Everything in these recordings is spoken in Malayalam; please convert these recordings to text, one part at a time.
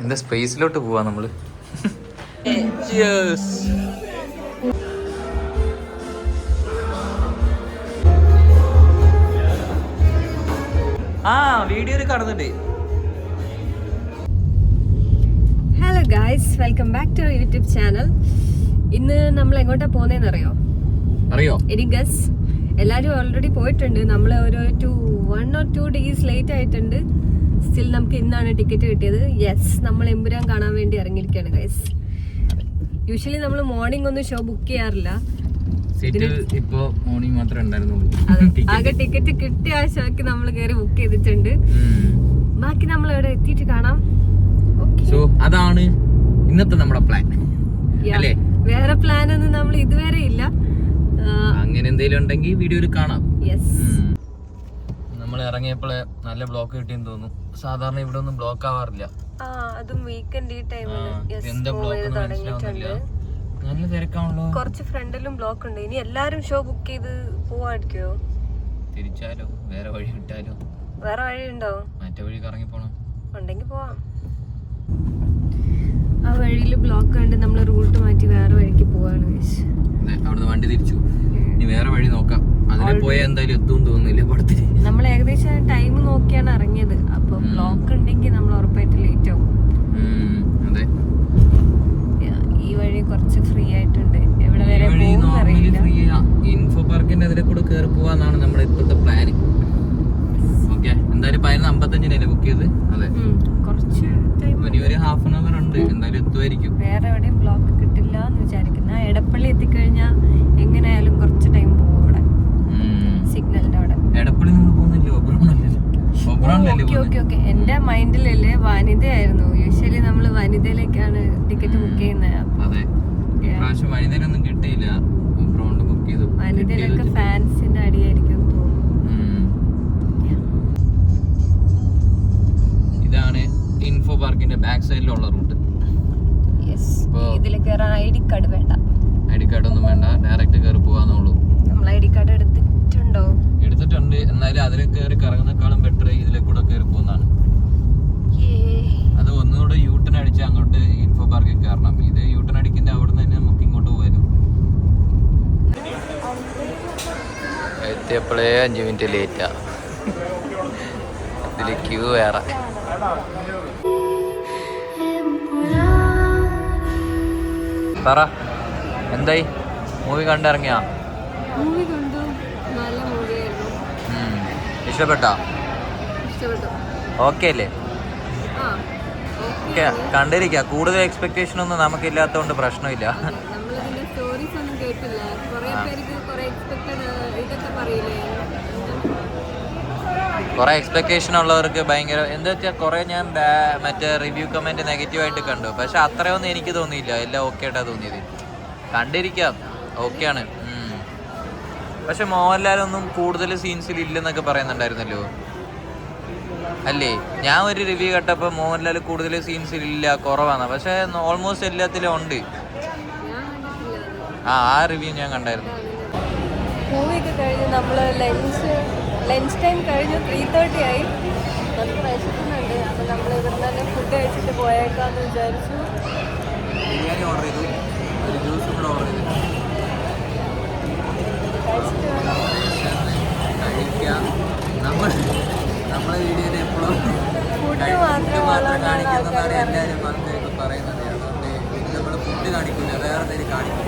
എന്താ സ്പേസിലോട്ട് പോവാ നമ്മള്. ആ വീഡിയോയിൽ കാണുന്നുണ്ട്. Hello guys, welcome back to YouTube channel. ഇന്ന് നമ്മൾ എങ്ങോട്ടാ പോകുന്നതെന്ന് അറിയോ? Any guess. എല്ലാരും ഓൾറെഡി പോയിട്ടുണ്ട്. നമ്മൾ ഒരു 1 or 2 days ലേറ്റ് ആയിട്ടുണ്ട്. സ്റ്റിൽ നമുക്ക് ഇന്നാണ് ടിക്കറ്റ് കിട്ടിയത്. യെസ്, നമ്മൾ എമ്പുരാൻ കാണാൻ വേണ്ടി ഇറങ്ങിയിരിക്കുകയാണ് ഗൈസ്. യൂഷ്വലി നമ്മൾ മോർണിംഗ് ഒന്നും ഷോ ബുക്ക് ചെയ്യാറില്ല. ഇപ്പോ മോർണിംഗ് മാത്രമേ ഉണ്ടായിരുന്നുള്ളൂ. ആകെ ടിക്കറ്റ് കിട്ടിയ ആ ഷോക്ക് നമ്മൾ കയറി ബുക്ക് ചെയ്തിട്ടുണ്ട്. ബാക്കി നമ്മൾ ഇവിടെ എത്തിയിട്ട് കാണാം. സോ അതാണ് ഇന്നത്തെ നമ്മുടെ പ്ലാൻ അല്ലേ? വേറെ പ്ലാൻ ഒന്നും നമ്മൾ ഇതുവരെ ഇല്ല. അങ്ങനെ എന്തെങ്കിലും ഉണ്ടെങ്കിൽ വീഡിയോയിൽ കാണാം. യെസ്, നമ്മൾ ഇറങ്ങിയപ്പോൾ നല്ല ബ്ലോക്ക് കിട്ടിയെന്ന് തോന്നുന്നു. സാധാരണ ഇവിടെ ഒന്നും ബ്ലോക്ക് ആവാറില്ല. അതും വീക്കെൻഡ് ഈ ടൈമില് എന്താ ബ്ലോക്ക് മനസ്സിലാവുന്നില്ല. നല്ല തിരക്കാണല്ലോ. കുറച്ച് ഫ്രണ്ടിലും ബ്ലോക്ക് ഉണ്ട്. ഇനി എല്ലാരും ഷോ ബുക്ക് ചെയ്ത് പോവായിരിക്കോ? തിരിച്ചാലോ? വേറെ വഴി കിട്ടാലോ? വേറെ വഴി ഉണ്ടോ? മറ്റേ വഴി കറങ്ങി പോണം. ഉണ്ടെങ്കിൽ പോവാം. ആ വഴിയിൽ ബ്ലോക്ക് കണ്ട് നമ്മൾ റൂട്ട് മാറ്റി വേറെ വഴിക്ക് പോവാണ്. അവിടുന്ന് വണ്ടി തിരിച്ചു. ഇനി വേറെ വഴി നോക്കാം. അതിനെ പോയാൽ എന്തായാലും എത്തും തോന്നുന്നില്ല പടത്തിന്. നമ്മൾ ഏകദേശം ടൈം നോക്കിയാണ് ഇറങ്ങിയത്. അപ്പൊ ബ്ലോക്ക് ഉണ്ടെങ്കിൽ നമ്മൾ ഉറപ്പായിട്ട് ലേറ്റ് ആവും. അതെ, ഈ വഴി കുറച്ച് ഫ്രീ ആയിട്ടുണ്ട്. എവിടെ വരെ അറിയില്ല. ഇൻഫോ പാർക്കിന്റെ അതിലെ കൂടെ കയറി പോവാന്നാണ് നമ്മുടെ ഇപ്പോഴത്തെ പ്ലാൻ. ഓക്കെ, എന്തായാലും 11:55 ബുക്ക് ചെയ്ത്. അതെ, കുറച്ച് ടൈം, ഇനി ഒരു ഹാഫ് ആൻ അവർ ഉണ്ട്. എന്തായാലും എത്തുമായിരിക്കും. വേറെ എവിടെയും ബ്ലോക്ക് കിട്ടില്ല എന്ന് വിചാരിക്കുന്ന. എടപ്പള്ളി എത്തിക്കഴിഞ്ഞാൽ എങ്ങനെയായാലും കുറച്ച് ടൈം പോകും. അവിടെ സിഗ്നലിന്റെ അവിടെ. എടപ്പള്ളി നമ്മൾ പോകുന്നില്ല, ഓക്കെ. എന്റെ മൈൻഡിലല്ലേ വനിതയായിരുന്നു. യൂഷ്വലി നമ്മൾ വനിതയിലേക്കാണ് ടിക്കറ്റ് ബുക്ക് ചെയ്യുന്നത്. അതെ, പ്രാവശ്യം വനിതയിലൊന്നും കിട്ടിയില്ല. ബുക്ക് ചെയ്തു. വനിതയിലൊക്കെ ഫാൻസിന്റെ അടിയായിരിക്കും തോന്നുന്നു. ഇതാണ് ഇൻഫോ പാർക്കിന്റെ ബാക്ക് സൈഡിലുള്ള റൂട്ട്. ഇതിൽ കയറാൻ ഐഡി കാർഡ് വേണ്ട. ഐഡി കാർഡ് ഒന്നും വേണ്ട, ഡയറക്റ്റ് കയറി പോവാന്നുള്ളൂ. നമ്മൾ ഐഡി കാർഡ് എടുത്തിട്ടുണ്ടോ? എടുത്തിട്ടുണ്ട്. എന്നാലും അതിലെ കയറി കറങ്ങുന്നേക്കാളും ബെറ്റർ ഇതിലെ കൂടെ കയറി പോകുന്നതാണ്. അത് ഒന്നുകൂടെ യൂട്ടൺ അടിച്ച് അങ്ങോട്ട് ഇൻഫോ പാർക്കിൽ കയറണം. ഇത് യൂട്ടൺ അടിക്കുന്ന അവിടെ നിന്ന് തന്നെ നമുക്ക് ഇങ്ങോട്ട് പോയാലും. എത്തിയപ്പോഴേ 5 മിനിറ്റ് ലേറ്റാ. ഇതില് ക്യൂ വേറെ. പറ, എന്തായി? മൂവി കണ്ടിറങ്ങിയാ? മൂവി കണ്ടു. നല്ല മൂവിയായിരുന്നു. ഇഷ്ടപ്പെട്ടോ? ഓക്കെ അല്ലേ? കണ്ടിരിക്കുക. കൂടുതൽ എക്സ്പെക്ടേഷൻ ഒന്നും നമുക്കില്ലാത്തതുകൊണ്ട് പ്രശ്നമില്ല. നമ്മളിതിന്റെ സ്റ്റോറീസ് ഒന്നും കേട്ടില്ല. കുറെ പേർക്ക് കുറെ ഇതൊക്കെ പറയില്ലേ, കുറെ എക്സ്പെക്ടേഷൻ ഉള്ളവർക്ക് ഭയങ്കര എന്താ വെച്ചാൽ കുറെ ഞാൻ മറ്റേ റിവ്യൂ കമന്റ് നെഗറ്റീവായിട്ട് കണ്ടു. പക്ഷെ അത്രയൊന്നും എനിക്ക് തോന്നിയില്ല. എല്ലാം ഓക്കെ ആയിട്ടാ തോന്നിയത്. കണ്ടിരിക്കാം, ഓക്കെയാണ്. പക്ഷെ മോഹൻലാലൊന്നും കൂടുതൽ സീൻസിൽ ഇല്ലെന്നൊക്കെ പറയുന്നുണ്ടായിരുന്നല്ലോ, അല്ലേ? ഞാൻ ഒരു റിവ്യൂ കേട്ടപ്പോൾ മോഹൻലാൽ കൂടുതൽ സീൻസിൽ ഇല്ല, കുറവാണ്. പക്ഷെ ഓൾമോസ്റ്റ് എല്ലാത്തിലും ഉണ്ട്. ആ റിവ്യൂ ഞാൻ കണ്ടായിരുന്നു. മൂവിയൊക്കെ കഴിഞ്ഞ് നമ്മൾ ലഞ്ച് ടൈം കഴിഞ്ഞ് 3:30 ആയി. നമുക്ക് വിശക്കുന്നുണ്ട്. അപ്പം നമ്മൾ ഇവിടെ തന്നെ ഫുഡ് കഴിച്ചിട്ട് പോയേക്കാന്ന് വിചാരിച്ചു. ബിരിയാണി ഓർഡർ ചെയ്തു, ഒരു ജ്യൂസും കൂടെ ഓർഡർ ചെയ്തു. കഴിച്ചിട്ട് വേണം കഴിക്കാം. നമ്മളെ വീഡിയോയിൽ എപ്പോഴും ഫുഡ് മാത്രം കാണിക്കുന്നതാണ് എല്ലാവരും ആൾക്കാരൊക്കെ പറയുന്നത്. അതുകൊണ്ട് നമ്മൾ ഫുഡ് കാണിക്കില്ല, വേറെ എന്തെങ്കിലും കാണിക്കും.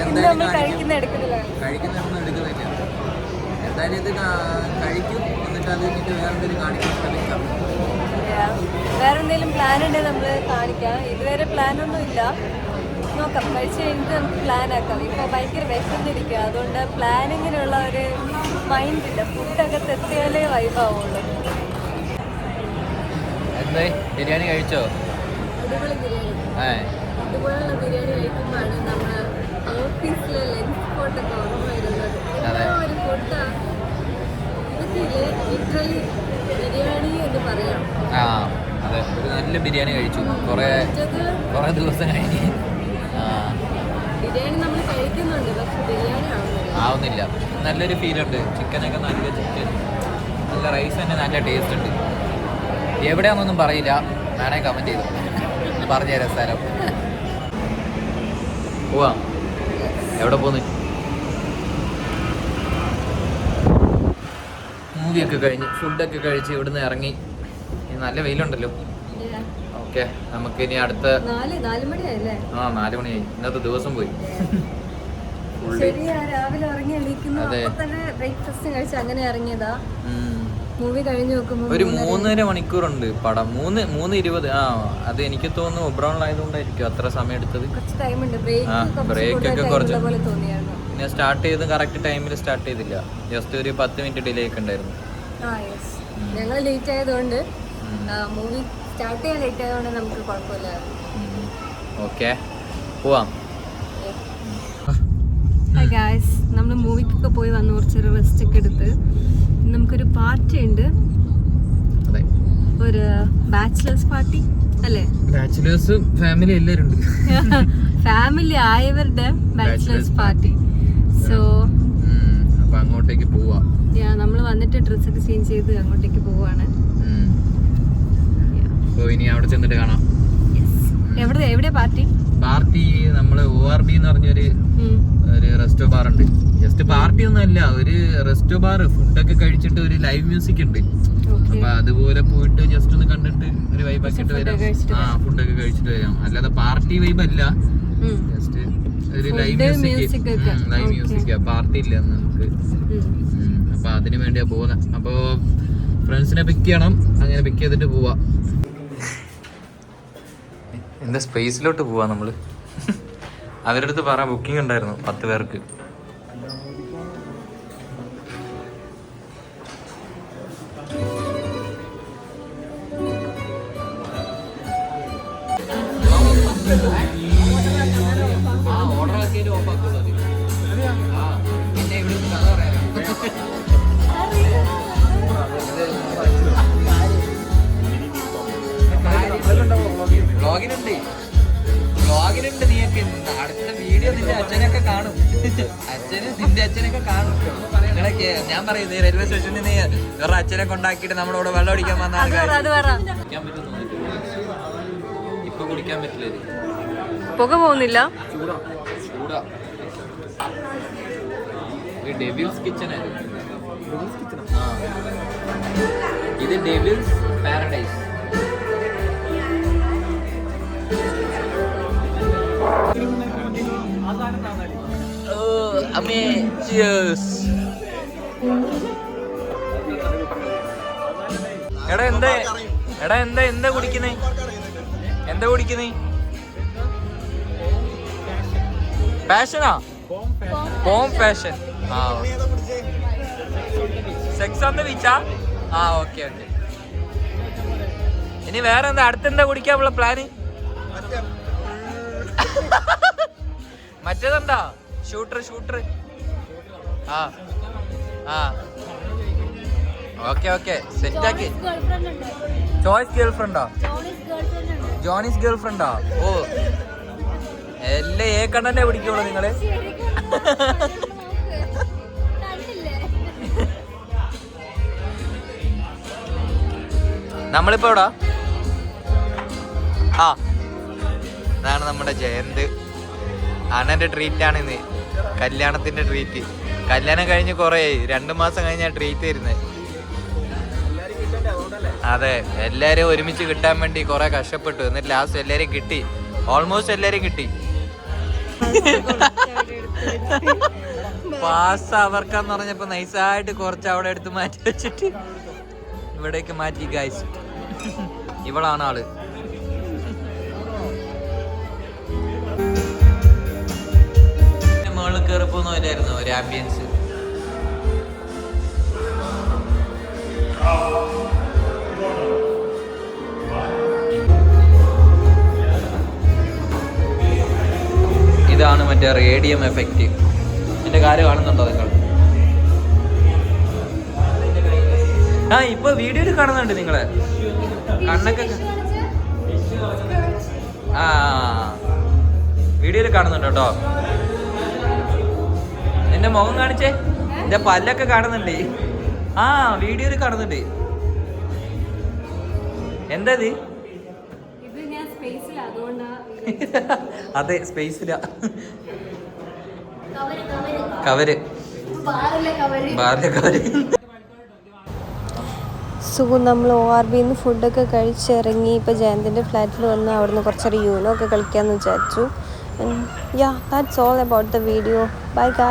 എന്തായാലും കഴിക്കുന്ന എടുക്കുന്നില്ല. കഴിക്കുന്നതൊന്നും എടുക്കുന്നില്ല. എന്തായാലും ഇത് കഴിക്കും. എന്നിട്ട് അത് കഴിഞ്ഞിട്ട് വേറെ എന്തെങ്കിലും കാണിക്കാൻ ശ്രമിക്കാം. വേറെ എന്തെങ്കിലും പ്ലാൻ ഉണ്ടെങ്കിൽ നമ്മൾ കാണിക്കാം. ഇതുവരെ പ്ലാനൊന്നും ഇല്ല. നോക്കാം, കഴിച്ച് കഴിഞ്ഞിട്ട് നമുക്ക് പ്ലാൻ ആക്കാം. ഇപ്പോൾ ഭയങ്കര വിശന്നിരിക്കുക. അതുകൊണ്ട് പ്ലാനിങ്ങിനുള്ള ഒരു മൈൻഡില്ല. ഫുഡൊക്കെ തെത്തിയാലേ വൈബാവുള്ളൂ. എന്തായി, ബിരിയാണി കഴിച്ചോ? അടിപൊളി ബിരിയാണി. ഇതുപോലുള്ള ബിരിയാണി കഴിക്കുമ്പോഴാണ് നമ്മുടെ ഓഫീസിലെ ലഞ്ച് സ്പോട്ടൊക്കെ ഓർമ്മ വരുന്നത്. ഒരു ഫുഡാണ് ഇതൊക്കെ ലിറ്ററലി ബിരിയാണി എന്ന് പറയാം. അതെ, ഒരു നല്ല ബിരിയാണി കഴിച്ചു. കുറേ ദിവസം കഴിഞ്ഞ്. ബിരിയാണി നമ്മൾ കഴിക്കുന്നുണ്ട്, പക്ഷെ ബിരിയാണി ആവുന്നില്ല. നല്ലൊരു ഫീലുണ്ട്. ചിക്കനൊക്കെ നല്ല ചിക്കൻ, നല്ല റൈസ് തന്നെ നല്ല ടേസ്റ്റ് ഉണ്ട്. എവിടെയാണെന്നൊന്നും പറയില്ല, വേണേ കമന്റ് ചെയ്തു പറഞ്ഞുതരാം സ്ഥലം. പോവാ. എവിടെ പോന്ന്? മൂവിയൊക്കെ കഴിഞ്ഞ് ഫുഡൊക്കെ കഴിച്ച് ഇവിടുന്ന് ഇറങ്ങി. നല്ല വെയിലുണ്ടല്ലോ. ഓക്കെ, നമുക്ക് ഇനി അടുത്ത 4 മണിയായില്ലേ? 4 മണിയായി. ഇന്നത്തെ ദിവസം പോയി. രാവിലെ ഇറങ്ങി എണീക്കുന്നു, തന്നെ ബ്രേക്ക്ഫാസ്റ്റ് കഴിച്ച് അങ്ങനെ ഇറങ്ങിയതാ. മൂവി കഴിഞ്ഞ് നോക്കുമ്പോ ഒരു 3.5 മണിക്കൂറുണ്ട് പടം. 3:20. അത് എനിക്ക് തോന്നുന്നു ഒബ്രോണിലായതുകൊണ്ടായിരിക്കും അത്ര സമയം എടുത്തത്. ബ്രേക്ക് ഒക്കെ കുറച്ച്. ഞാൻ സ്റ്റാർട്ട് ചെയ്ത് കറക്റ്റ് ടൈമിൽ സ്റ്റാർട്ട് ചെയ്തില്ല. ജസ്റ്റ് ഒരു 10 മിനിറ്റ് ഡിലേ ഒക്കെ ഉണ്ടായിരുന്നു. ഞങ്ങൾ ലേറ്റ് ആയതുകൊണ്ട് മൂവി സ്റ്റാർട്ട് ചെയ്യാൻ ലേറ്റ് ആയതുകൊണ്ട് നമുക്ക് കുഴപ്പമില്ല. ഓക്കെ, പോവാം. ഹായ് ഗായ്സ്, നമ്മൾ മൂവിക്കൊക്കെ പോയി വന്ന് കുറച്ചൊരു റെസ്റ്റ് ഒക്കെ എടുത്ത് നമുക്കൊരു പാർട്ടി ഉണ്ട്. ഒരു ബാച്ചിലേഴ്സ് പാർട്ടി അല്ലേ? ബാച്ചിലേഴ്സ് ഫാമിലി എല്ലാവരും ഉണ്ട്. ഫാമിലി ആയവരുടെ ബാച്ചിലേഴ്സ് പാർട്ടി. സോ അപ്പൊ അങ്ങോട്ടേക്ക് പോവാ. നമ്മൾ വന്നിട്ട് ഡ്രസ്സൊക്കെ ചേഞ്ച് ചെയ്ത് അങ്ങോട്ടേക്ക് പോവാണ്. ഇനി അവിടെ ചെന്നിട്ട് കാണാം. എവിടെയാ പാർട്ടി? നമ്മള് ORB എന്ന് പറഞ്ഞൊരു റെസ്റ്റോ ബാർ ഉണ്ട്. ജസ്റ്റ് പാർട്ടി ഒന്നും അല്ല, ഒരു റെസ്റ്റോ ബാർ. ഫുഡൊക്കെ കഴിച്ചിട്ട് ഒരു ലൈവ് മ്യൂസിക് ഉണ്ട്. അപ്പൊ അതുപോലെ പോയിട്ട് ജസ്റ്റ് ഒന്ന് കണ്ടിട്ട് ഒരു വൈബ് ആക്കിട്ട് വരാം. ഫുഡൊക്കെ കഴിച്ചിട്ട് വരാം. അല്ലാതെ പാർട്ടി വൈബ് അല്ല, ജസ്റ്റ് ഒരു ലൈവ് മ്യൂസിക്. പാർട്ടി ഇല്ല നമുക്ക്. അപ്പൊ അതിനു വേണ്ടിയാ പോകുന്നത്. അപ്പൊ ഫ്രണ്ട്സിനെ പിക്ക് ചെയ്യണം. അങ്ങനെ പിക്ക് ചെയ്തിട്ട് പോവാ. എന്താ സ്പേസിലോട്ട് പോവാ നമ്മള്. അവരുടെ അടുത്ത് പറ, ബുക്കിംഗ് ഉണ്ടായിരുന്നു 10 പേർക്ക്. വ്ളോഗിനുണ്ട്. നീയൊക്കെ അടുത്ത വീഡിയോ നിന്റെ അച്ഛനൊക്കെ കാണും. നിന്റെ അച്ഛനൊക്കെ കാണും. നിങ്ങളൊക്കെ ഞാൻ പറയുന്നത് റെയിൽവേ സ്റ്റേഷനിൽ നീ വേറെ അച്ഛനെ കൊണ്ടാക്കിയിട്ട് നമ്മളോട് വെള്ളം അടിക്കാൻ വന്ന ആൾക്കാർ കുടിക്കാൻ പറ്റുന്നു. ഇപ്പൊ കുടിക്കാൻ പറ്റില്ല. പുക പോകുന്നില്ല. ചൂടാ. ഡെവിൽസ് കിച്ചൺ ആയിരുന്നു. ഇത് ഡെവിൽസ് പാരഡൈസ്. എന്താ കുടിക്കുന്നേ? പാഷനാ? Home fashion. സെക്സ് ഒന്ന് വിച്ചാ? ഓക്കെ. ഇനി വേറെ എന്താ അടുത്തെന്താ കുടിക്കാനുള്ള പ്ലാന്? മറ്റേതെന്താ? ഷൂട്ടർ. ഓക്കെ സെറ്റാക്കി. ചോയ്സ് ഗേൾഫ്രണ്ടോ? ജോണീസ് ഗേൾഫ്രണ്ടോ? ഓ, എല്ലാം കണ്ണന്നെ പിടിക്കുള്ളൂ നിങ്ങള്. നമ്മളിപ്പോ എവിടാ? ഇതാണ് നമ്മുടെ ജയന്ത്. അണ്ണന്റെ ട്രീറ്റ് ആണ് ഇന്ന്. കല്യാണത്തിന്റെ ട്രീറ്റ്. കല്യാണം കഴിഞ്ഞ് കുറേ 2 മാസം കഴിഞ്ഞാ ട്രീറ്റ് തരുന്നത്. അതെ, എല്ലാരും ഒരുമിച്ച് കിട്ടാൻ വേണ്ടി കുറെ കഷ്ടപ്പെട്ടു. എന്നിട്ട് ലാസ്റ്റ് എല്ലാരും കിട്ടി. ഓൾമോസ്റ്റ് എല്ലാരും കിട്ടി. പാസ് അവർക്കാന്ന് പറഞ്ഞപ്പോ നൈസായിട്ട് കുറച്ച് അവിടെ എടുത്ത് മാറ്റി വെച്ചിട്ട് ഇവിടേക്ക് മാറ്റി. ഗൈസ്, ഇവളാണ് ആള്. മുകളിൽ കയറിപ്പോന്നില്ലായിരുന്നു ഒരു ആംബിയൻസ്. ഇതാണ് മറ്റേ റേഡിയം എഫക്റ്റ്. എന്റെ കാര്യം കാണുന്നുണ്ടോ നിങ്ങൾ? ഇപ്പൊ വീഡിയോയിൽ കാണുന്നുണ്ട് നിങ്ങളെ കണ്ണൊക്കെ. വീഡിയോയിൽ കാണുന്നുണ്ട് കേട്ടോ. നിന്റെ മുഖം കാണിച്ചേ. എന്റെ പല്ലൊക്കെ കാണുന്നുണ്ട്. വീഡിയോയിൽ കാണുന്നുണ്ട്. എന്താ സ്പേസിൽ അതുകൊണ്ടാ അതെ സ്പേസില കവര് ബാറിലെ കവര്. സോ നമ്മൾ ORB ഫുഡൊക്കെ കഴിച്ചിറങ്ങി ഇപ്പോൾ ജയന്തിൻ്റെ ഫ്ലാറ്റിൽ വന്ന് അവിടുന്ന് കുറച്ചേരം യൂനോ ഒക്കെ കളിക്കാമെന്ന് വിചാരിച്ചു. Yeah that's all about the video. Bye guys.